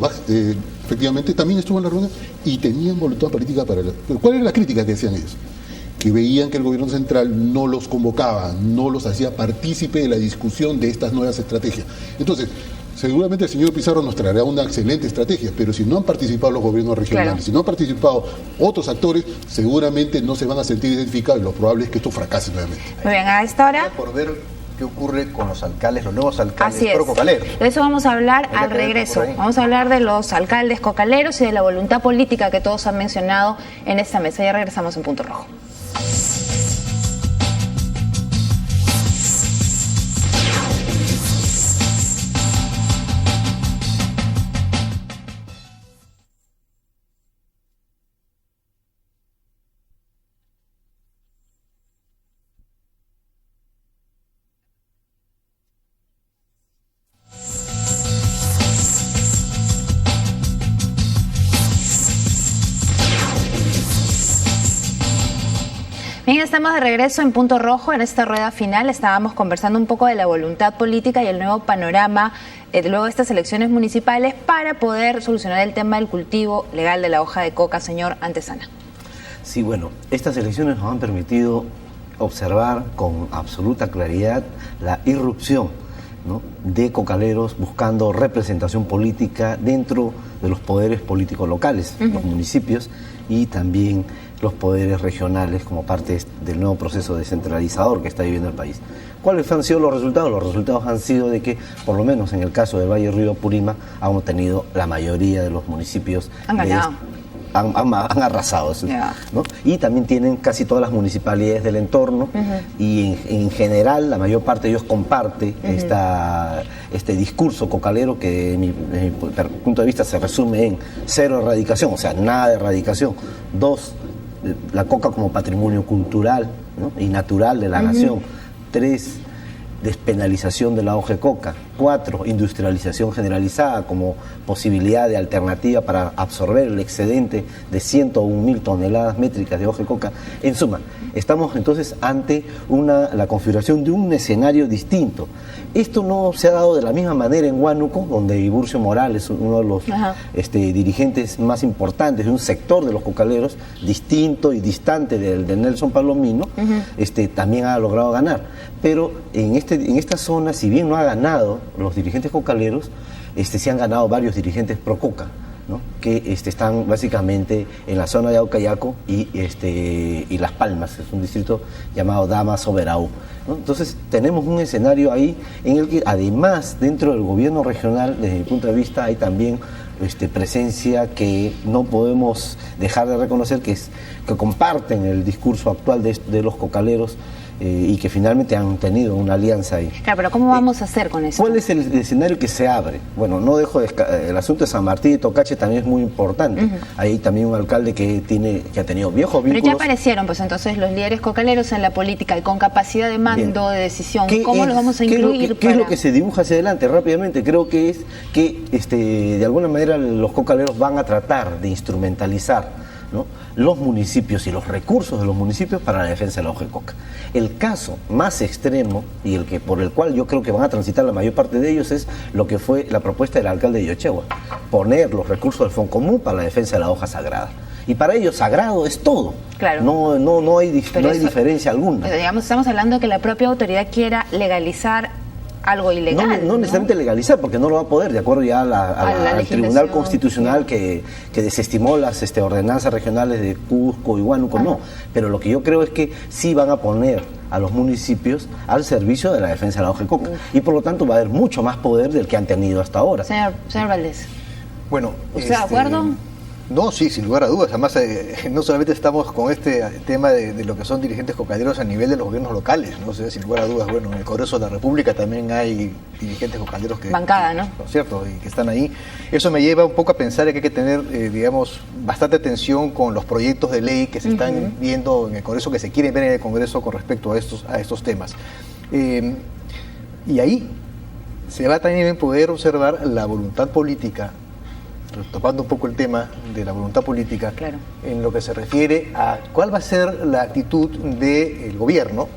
efectivamente también estuvo en la reunión y tenían voluntad política para... ¿Cuál era la crítica que decían ellos? Que veían que el gobierno central no los convocaba, no los hacía partícipe de la discusión de estas nuevas estrategias. Entonces, seguramente el señor Pizarro nos traerá una excelente estrategia, pero si no han participado los gobiernos regionales, si no han participado otros actores, seguramente no se van a sentir identificados y lo probable es que esto fracase nuevamente. Muy bien, a esta hora... Por ver qué ocurre con los alcaldes, los nuevos alcaldes cocaleros. De eso vamos a hablar al regreso. Vamos a hablar de los alcaldes cocaleros y de la voluntad política que todos han mencionado en esta mesa. Ya regresamos en Punto Rojo. Bien, estamos de regreso en Punto Rojo. En esta rueda final estábamos conversando un poco de la voluntad política y el nuevo panorama luego de estas elecciones municipales para poder solucionar el tema del cultivo legal de la hoja de coca, señor Antesana. Sí, bueno, estas elecciones nos han permitido observar con absoluta claridad la irrupción, ¿no?, de cocaleros buscando representación política dentro de los poderes políticos locales, los municipios y también los poderes regionales como parte del nuevo proceso descentralizador que está viviendo el país. ¿Cuáles han sido los resultados? Los resultados han sido de que, por lo menos en el caso del Valle Río Purímac, han obtenido la mayoría de los municipios. Han ganado. Han arrasado, ¿no? Y también tienen casi todas las municipalidades del entorno y en general la mayor parte de ellos comparte este discurso cocalero que, desde mi punto de vista, se resume en 0 erradicación, o sea, nada de erradicación. 2, la coca como patrimonio cultural, ¿no?, y natural de la nación. 3, despenalización de la hoja de coca. 4, industrialización generalizada como posibilidad de alternativa para absorber el excedente de 101.000 toneladas métricas de hoja de coca. En suma, estamos entonces ante la configuración de un escenario distinto. Esto no se ha dado de la misma manera en Huánuco, donde Iburcio Morales, uno de los dirigentes más importantes de un sector de los cocaleros, distinto y distante del de Nelson Palomino, también ha logrado ganar. Pero en esta zona, si bien no ha ganado los dirigentes cocaleros, se han ganado varios dirigentes pro coca, ¿no?, que están básicamente en la zona de Aucayaco y Las Palmas, es un distrito llamado Dama-Soberaú, ¿no? Entonces tenemos un escenario ahí en el que además dentro del gobierno regional, desde mi punto de vista, hay también presencia que no podemos dejar de reconocer, que comparten el discurso actual de los cocaleros, y que finalmente han tenido una alianza ahí. Claro, pero ¿cómo vamos a hacer con eso? ¿Cuál es el escenario que se abre? Bueno, no dejo el asunto de San Martín y Tocache también es muy importante. Hay también un alcalde que ha tenido viejos vínculos. Pero ya aparecieron, pues entonces, los líderes cocaleros en la política y con capacidad de mando, de decisión. ¿Cómo los vamos a incluir? ¿Qué es lo que se dibuja hacia adelante? Rápidamente, creo que es que de alguna manera los cocaleros van a tratar de instrumentalizar, ¿no?, los municipios y los recursos de los municipios para la defensa de la hoja de coca. El caso más extremo y por el cual yo creo que van a transitar la mayor parte de ellos es lo que fue la propuesta del alcalde de Yochegua: poner los recursos del Fondo Común para la defensa de la hoja sagrada. Y para ellos sagrado es todo. Claro. No hay diferencia alguna. Pero digamos, estamos hablando de que la propia autoridad quiera legalizar algo ilegal. No necesariamente legalizar, porque no lo va a poder, de acuerdo ya al Tribunal Constitucional que desestimó las ordenanzas regionales de Cusco y Huánuco, no. Pero lo que yo creo es que sí van a poner a los municipios al servicio de la defensa de la hoja de coca. Y por lo tanto va a haber mucho más poder del que han tenido hasta ahora. Señor Valdés. Bueno, ¿usted de acuerdo? No, sí, sin lugar a dudas. Además, no solamente estamos con este tema de lo que son dirigentes cocaleros a nivel de los gobiernos locales, ¿no? O sea, sin lugar a dudas, bueno, en el Congreso de la República también hay dirigentes cocaleros que... Bancada, ¿no? ¿No es cierto? Y que están ahí. Eso me lleva un poco a pensar que hay que tener, digamos, bastante atención con los proyectos de ley que se están viendo en el Congreso, que se quieren ver en el Congreso con respecto a estos temas. Y ahí se va también a poder observar la voluntad política, topando un poco el tema de la voluntad política, claro, en lo que se refiere a cuál va a ser la actitud del gobierno,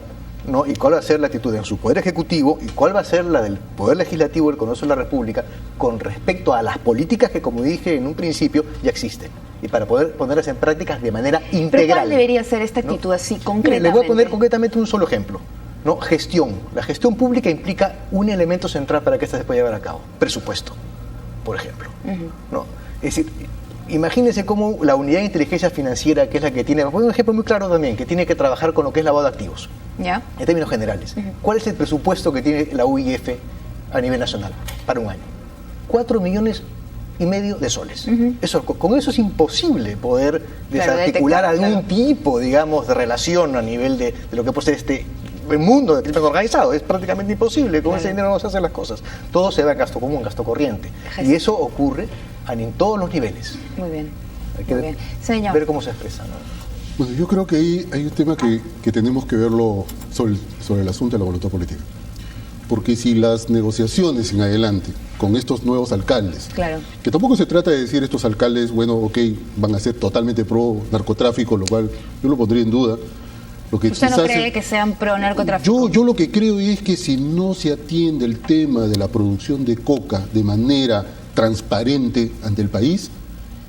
¿no?, y cuál va a ser la actitud de su poder ejecutivo y cuál va a ser la del poder legislativo del Congreso de la República con respecto a las políticas que, como dije en un principio, ya existen, y para poder ponerlas en prácticas de manera integral. ¿Pero cuál debería ser esta actitud, ¿no?, así concretamente? Le voy a poner concretamente un solo ejemplo, ¿no? Gestión. La gestión pública implica un elemento central para que esta se pueda llevar a cabo: presupuesto, por ejemplo. ¿No? Es decir, imagínense cómo la unidad de inteligencia financiera, que es la que tiene, voy a poner un ejemplo muy claro también, que tiene que trabajar con lo que es lavado de activos, ¿ya?, en términos generales. ¿Cuál es el presupuesto que tiene la UIF a nivel nacional para un año? 4,5 millones de soles. Con eso es imposible poder desarticular algún tipo, digamos, de relación a nivel de lo que puede ser el mundo del crimen organizado. Es prácticamente imposible. Con ese dinero no se hacen las cosas. Todo se va a gasto común, gasto corriente. Y eso ocurre en todos los niveles. Muy bien. Hay que ver cómo se expresa, ¿no? Bueno, yo creo que ahí hay un tema que tenemos que verlo sobre el asunto de la voluntad política. Porque si las negociaciones en adelante con estos nuevos alcaldes, claro, que tampoco se trata de decir estos alcaldes, bueno, ok, van a ser totalmente pro narcotráfico, lo cual yo lo pondría en duda. ¿Usted no cree que sean pro narcotráfico? Yo lo que creo es que si no se atiende el tema de la producción de coca de manera transparente ante el país,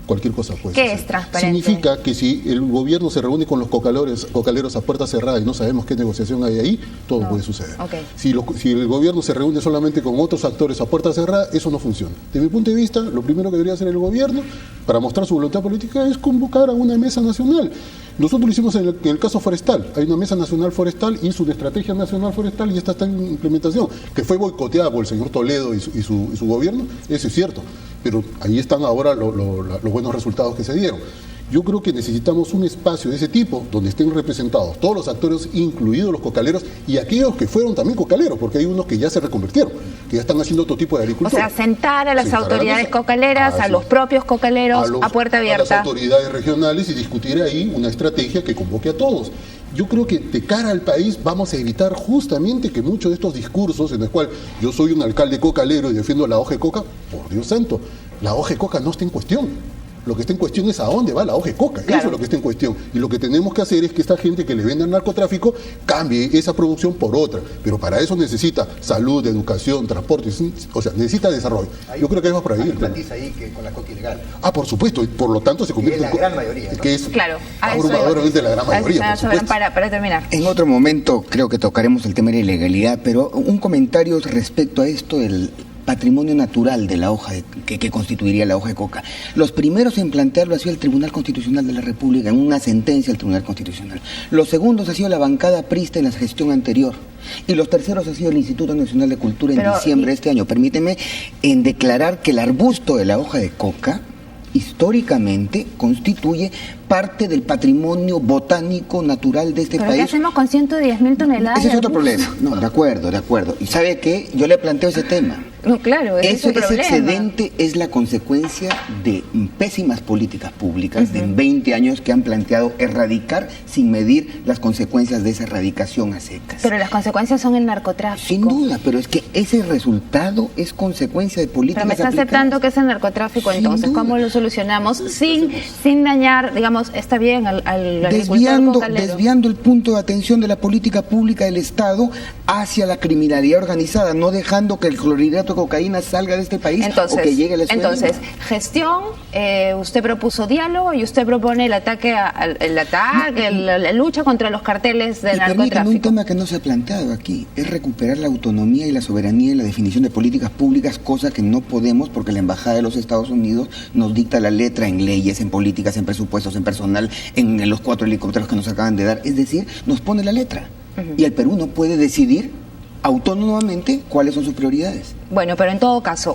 cualquier cosa puede ser. ¿Qué es transparente? Significa que si el gobierno se reúne con los cocaleros a puerta cerrada y no sabemos qué negociación hay ahí, todo puede suceder. Okay. Si el gobierno se reúne solamente con otros actores a puerta cerrada, eso no funciona. Desde mi punto de vista, lo primero que debería hacer el gobierno para mostrar su voluntad política es convocar a una mesa nacional. Nosotros lo hicimos en el caso forestal. Hay una mesa nacional forestal, hizo una estrategia nacional forestal y esta está en implementación, que fue boicoteada por el señor Toledo y su gobierno, eso es cierto. Pero ahí están ahora los buenos resultados que se dieron. Yo creo que necesitamos un espacio de ese tipo donde estén representados todos los actores, incluidos los cocaleros y aquellos que fueron también cocaleros, porque hay unos que ya se reconvirtieron, que ya están haciendo otro tipo de agricultura. O sea, sentar a las autoridades cocaleras, a los propios cocaleros, a puerta abierta. A las autoridades regionales y discutir ahí una estrategia que convoque a todos. Yo creo que de cara al país vamos a evitar justamente que muchos de estos discursos en el cual yo soy un alcalde cocalero y defiendo la hoja de coca, por Dios santo, la hoja de coca no está en cuestión. Lo que está en cuestión es a dónde va la hoja de coca. Claro. Eso es lo que está en cuestión. Y lo que tenemos que hacer es que esta gente que le vende al narcotráfico cambie esa producción por otra. Pero para eso necesita salud, educación, transporte, o sea, necesita desarrollo. Yo creo que es más por ahí. Hay un matiz ahí que con la coca ilegal. Por supuesto, y por lo tanto se convierte en la gran mayoría, ¿no? Que es claro, abrumadoramente la gran mayoría. Para terminar. En otro momento creo que tocaremos el tema de la ilegalidad, pero un comentario respecto a esto, patrimonio natural de la hoja que constituiría la hoja de coca. Los primeros en plantearlo ha sido el Tribunal Constitucional de la República, en una sentencia del Tribunal Constitucional. Los segundos ha sido la bancada aprista en la gestión anterior. Y los terceros ha sido el Instituto Nacional de Cultura en diciembre de este año. Permíteme en declarar que el arbusto de la hoja de coca históricamente constituye parte del patrimonio botánico natural de este país. ¿Pero qué hacemos con 110.000 toneladas? Ese es otro problema. No, de acuerdo. ¿Y sabe qué? Yo le planteo ese tema. No, claro, ese excedente es la consecuencia de pésimas políticas públicas de 20 años que han planteado erradicar sin medir las consecuencias de esa erradicación a secas. Pero las consecuencias son el narcotráfico. Sin duda, pero es que ese resultado es consecuencia de políticas Pero me está aceptando que es el narcotráfico, entonces, ¿cómo lo solucionamos? Sin dañar, digamos, está bien al agricultor desviando el punto de atención de la política pública del Estado hacia la criminalidad organizada, no dejando que el clorhidrato de cocaína salga de este país o que llegue a la ciudad. Entonces, gestión, usted propuso diálogo y usted propone la lucha contra los carteles de narcotráfico. Un tema que no se ha planteado aquí es recuperar la autonomía y la soberanía en la definición de políticas públicas, cosa que no podemos porque la Embajada de los Estados Unidos nos dicta la letra en leyes, en políticas, en presupuestos, en personal, en los 4 helicópteros que nos acaban de dar. Es decir, nos pone la letra. Y el Perú no puede decidir autónomamente cuáles son sus prioridades. Bueno, pero en todo caso,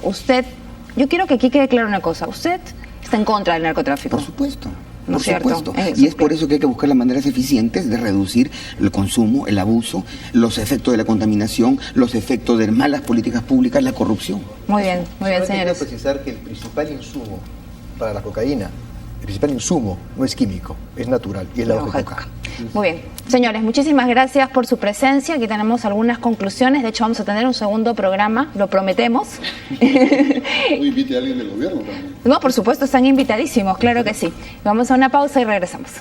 yo quiero que aquí quede claro una cosa, usted está en contra del narcotráfico. Por supuesto. Por supuesto. Y es por eso que hay que buscar las maneras eficientes de reducir el consumo, el abuso, los efectos de la contaminación, los efectos de malas políticas públicas, la corrupción. Muy bien, señores. Quiero precisar que el principal insumo para la cocaína, el principal insumo no es químico, es natural y es la hoja de coca. Muy bien. Señores, muchísimas gracias por su presencia. Aquí tenemos algunas conclusiones. De hecho, vamos a tener un segundo programa, lo prometemos. ¿O invite a alguien del gobierno también? No, por supuesto, están invitadísimos, claro que sí. Vamos a una pausa y regresamos.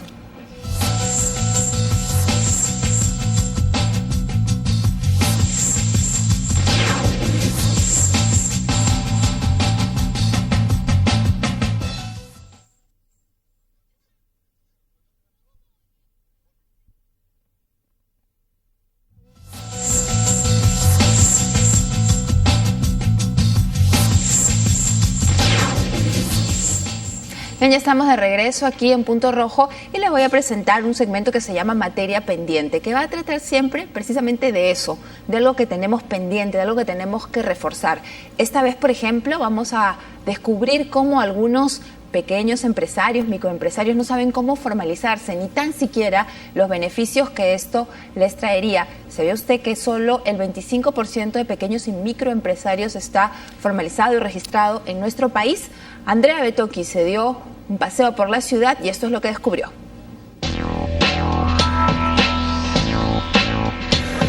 Bien, ya estamos de regreso aquí en Punto Rojo y les voy a presentar un segmento que se llama Materia Pendiente, que va a tratar siempre precisamente de eso, de algo que tenemos pendiente, de algo que tenemos que reforzar. Esta vez, por ejemplo, vamos a descubrir cómo algunos pequeños empresarios, microempresarios no saben cómo formalizarse, ni tan siquiera los beneficios que esto les traería. ¿Sabía usted que solo el 25% de pequeños y microempresarios está formalizado y registrado en nuestro país? Andrea Betoqui se dio un paseo por la ciudad y esto es lo que descubrió.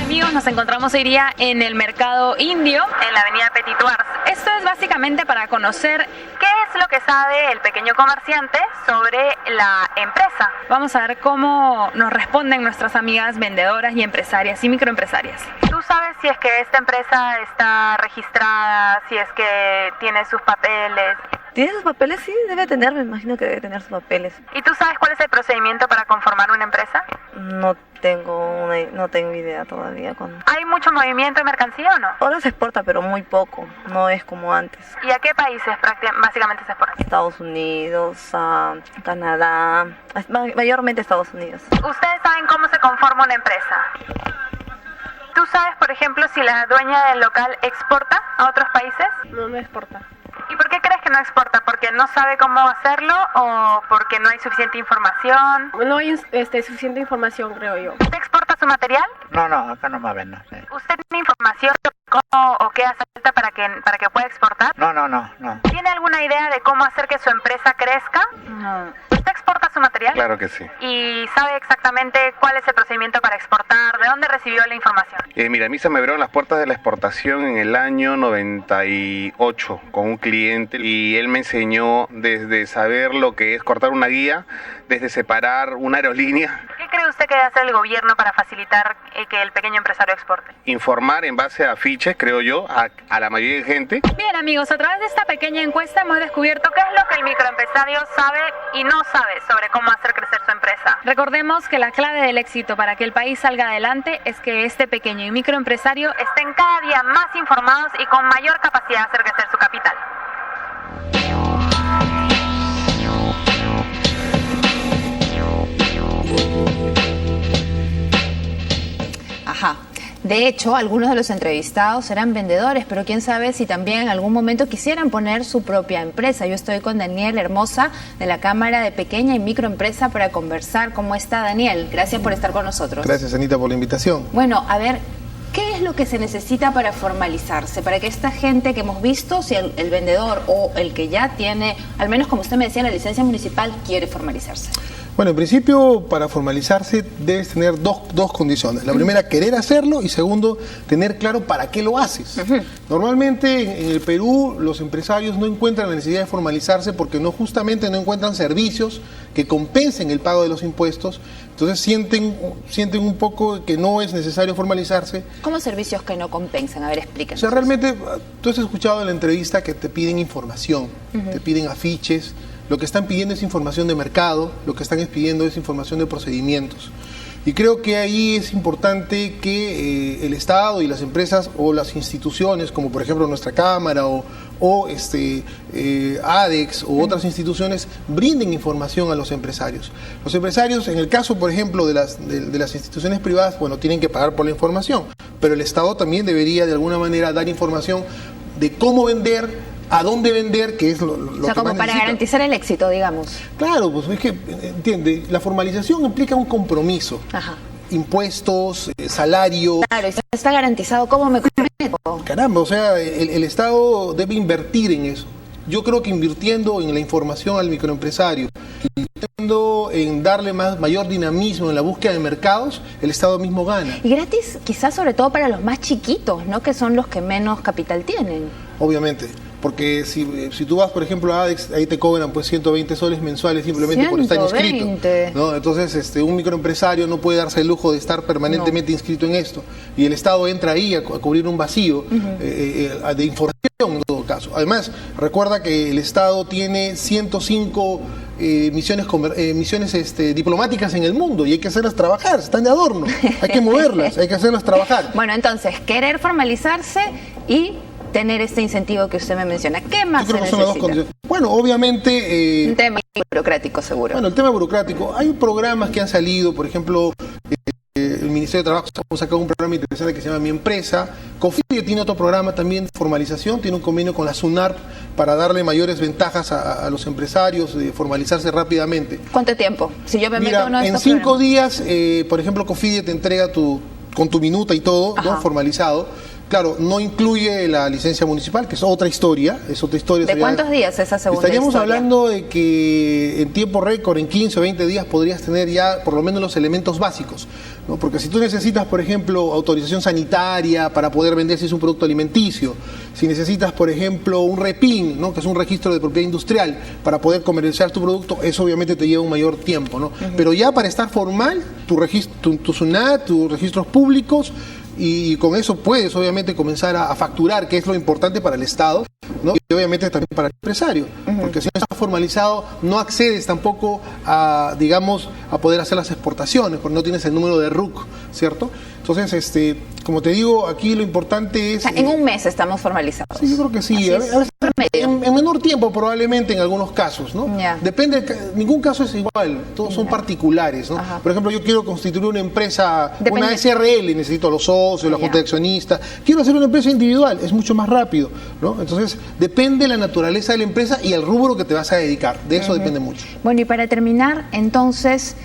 Amigos, nos encontramos hoy día en el Mercado Indio, en la avenida Petit Wars. Esto es básicamente para conocer qué es lo que sabe el pequeño comerciante sobre la empresa. Vamos a ver cómo nos responden nuestras amigas vendedoras y empresarias y microempresarias. ¿Tú sabes si es que esta empresa está registrada, si es que tiene sus papeles? ¿Tiene sus papeles? Sí, debe tener, me imagino que debe tener sus papeles. ¿Y tú sabes cuál es el procedimiento para conformar una empresa? No tengo idea todavía. ¿Hay mucho movimiento de mercancía o no? Ahora se exporta, pero muy poco, no es como antes. ¿Y a qué países básicamente se exporta? Estados Unidos, Canadá, mayormente Estados Unidos. ¿Ustedes saben cómo se conforma una empresa? ¿Tú sabes, por ejemplo, si la dueña del local exporta a otros países? No exporta. ¿Y por qué crees que no exporta? ¿Porque no sabe cómo hacerlo o porque no hay suficiente información? No hay suficiente información, creo yo. ¿Usted exporta su material? No, acá no me ven, no sé. ¿Usted tiene información de cómo o qué hace falta para que pueda exportar? No. ¿Tiene alguna idea de cómo hacer que su empresa crezca? No. ¿Usted exporta su material? Claro que sí. ¿Y sabe exactamente cuál es el procedimiento para exportar? ¿De dónde recibió la información? Mira, a mí se me abrieron las puertas de la exportación en el año 98 con un cliente y él me enseñó desde saber lo que es cortar una guía, desde separar una aerolínea. ¿Qué cree usted que debe hacer el gobierno para facilitar que el pequeño empresario exporte? Informar en base a afiches, creo yo, a la mayoría de gente. Bien, amigos, a través de esta pequeña encuesta hemos descubierto qué es lo que el microempresario sabe y no sabe sobre cómo hacer crecer su empresa. empresa. Recordemos que la clave del éxito para que el país salga adelante es que este pequeño y microempresario estén cada día más informados y con mayor capacidad de hacer crecer su capital. Ajá. De hecho, algunos de los entrevistados eran vendedores, pero quién sabe si también en algún momento quisieran poner su propia empresa. Yo estoy con Daniel Hermosa de la Cámara de Pequeña y Microempresa para conversar. ¿Cómo está, Daniel? Gracias por estar con nosotros. Gracias, Anita, por la invitación. Bueno, a ver, ¿qué es lo que se necesita para formalizarse? Para que esta gente que hemos visto, si el vendedor o el que ya tiene, al menos como usted me decía, la licencia municipal, quiere formalizarse. Bueno, en principio, para formalizarse debes tener dos condiciones. La primera, querer hacerlo, y segundo, tener claro para qué lo haces. Normalmente en el Perú los empresarios no encuentran la necesidad de formalizarse porque justamente no encuentran servicios que compensen el pago de los impuestos. Entonces sienten un poco que no es necesario formalizarse. ¿Cómo servicios que no compensan? A ver, explícanos. O sea, realmente, tú has escuchado en la entrevista que te piden información, te piden afiches. Lo que están pidiendo es información de mercado, lo que están pidiendo es información de procedimientos. Y creo que ahí es importante que el Estado y las empresas o las instituciones, como por ejemplo nuestra Cámara o ADEX o otras instituciones, brinden información a los empresarios. Los empresarios, en el caso, por ejemplo, de las instituciones privadas, bueno, tienen que pagar por la información, pero el Estado también debería de alguna manera dar información de cómo vender, a dónde vender, que es lo que más necesita. O sea, como para garantizar el éxito, digamos. Claro, pues es que, entiende, la formalización implica un compromiso. Ajá. Impuestos, salario. Claro, y si está garantizado, ¿cómo me comprometo? Caramba, o sea, el Estado debe invertir en eso. Yo creo que invirtiendo en la información al microempresario, invirtiendo en darle mayor dinamismo en la búsqueda de mercados, el Estado mismo gana. Y gratis, quizás sobre todo para los más chiquitos, ¿no? Que son los que menos capital tienen. Obviamente. Porque si tú vas, por ejemplo, a ADEX, ahí te cobran pues 120 soles mensuales simplemente por estar inscrito, ¿no? Entonces un microempresario no puede darse el lujo de estar permanentemente inscrito en esto. Y el Estado entra ahí a cubrir un vacío de información en todo caso. Además, recuerda que el Estado tiene 105 misiones diplomáticas en el mundo y hay que hacerlas trabajar, están de adorno. Hay que moverlas, hay que hacerlas trabajar. Bueno, entonces, querer formalizarse y tener este incentivo que usted me menciona. ¿Qué más se necesita? Bueno, obviamente... un tema burocrático, seguro. Bueno, el tema burocrático. Hay programas que han salido, por ejemplo, el Ministerio de Trabajo ha sacado un programa interesante que se llama Mi Empresa. COFIDE tiene otro programa también de formalización, tiene un convenio con la SUNARP para darle mayores ventajas a los empresarios de formalizarse rápidamente. ¿Cuánto tiempo? Si yo me meto uno de en 5 días, por ejemplo, COFIDE te entrega con tu minuta y todo, ¿no? Formalizado. Claro, no incluye la licencia municipal, que es otra historia. ¿De cuántos días esa segunda Estaríamos hablando de que en tiempo récord, en 15 o 20 días, podrías tener ya por lo menos los elementos básicos, ¿no? Porque si tú necesitas, por ejemplo, autorización sanitaria para poder vender si es un producto alimenticio, si necesitas, por ejemplo, un REPIN, ¿no? Que es un registro de propiedad industrial, para poder comercializar tu producto, eso obviamente te lleva un mayor tiempo, ¿no? Pero ya para estar formal, tu SUNAT, tus registros públicos, y con eso puedes obviamente comenzar a facturar, que es lo importante para el Estado, ¿no? Y obviamente también para el empresario, porque si no estás formalizado no accedes tampoco a, digamos, a poder hacer las exportaciones, porque no tienes el número de RUC, ¿cierto? Entonces, como te digo, aquí lo importante es... O sea, en un mes estamos formalizados. Sí, yo creo que sí. En menor tiempo probablemente en algunos casos, ¿no? Depende, ningún caso es igual, todos son particulares, ¿no? Por ejemplo, yo quiero constituir una empresa, una SRL, necesito los socios, la junta de accionistas. Quiero hacer una empresa individual, es mucho más rápido, ¿no? Entonces, depende la naturaleza de la empresa y el rubro que te vas a dedicar, de eso depende mucho. Bueno, y para terminar, entonces...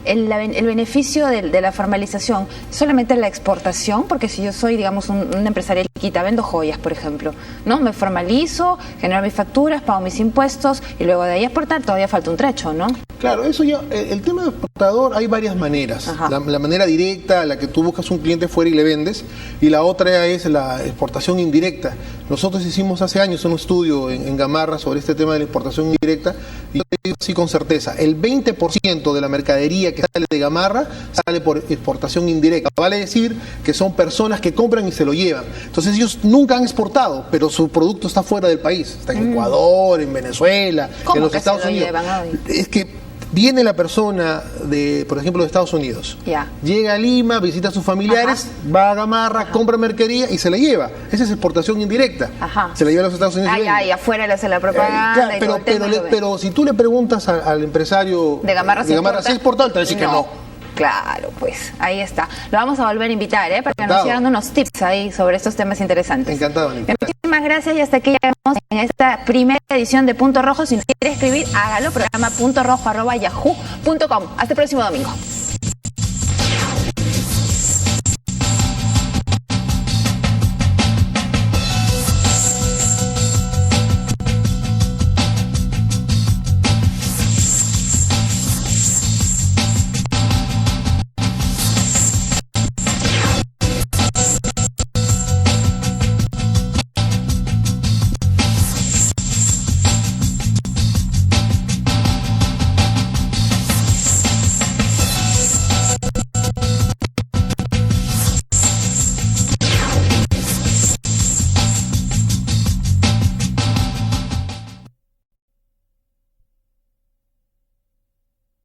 El beneficio de la formalización, solamente la exportación, porque si yo soy, digamos, una empresaria chiquita, vendo joyas, por ejemplo, ¿no? Me formalizo, genero mis facturas, pago mis impuestos y luego de ahí exportar todavía falta un trecho, ¿no? Claro, eso ya, el tema de exportador hay varias maneras. La manera directa, la que tú buscas un cliente fuera y le vendes, y la otra es la exportación indirecta. Nosotros hicimos hace años un estudio en Gamarra sobre este tema de la exportación indirecta, y yo digo así con certeza, el 20% de la mercadería que sale de Gamarra sale por exportación indirecta. Vale decir que son personas que compran y se lo llevan. Entonces ellos nunca han exportado, pero su producto está fuera del país. Está en Ecuador, en Venezuela, en los Estados Unidos. Es que Viene la persona, por ejemplo, de Estados Unidos. Llega a Lima, visita a sus familiares, va a Gamarra, compra mercadería y se la lleva. Esa es exportación indirecta. Se la lleva a los Estados Unidos. Afuera le hace la propaganda. Pero si tú le preguntas al empresario de Gamarra si es exportado, te va a decir que no. Claro, pues ahí está. Lo vamos a volver a invitar, para que nos siga dando unos tips ahí sobre estos temas interesantes. Encantado, Nicolás. Muchísimas gracias y hasta aquí llegamos en esta primera edición de Punto Rojo. Si nos quiere escribir, hágalo, programa puntorrojo@yahoo.com. Hasta el próximo domingo.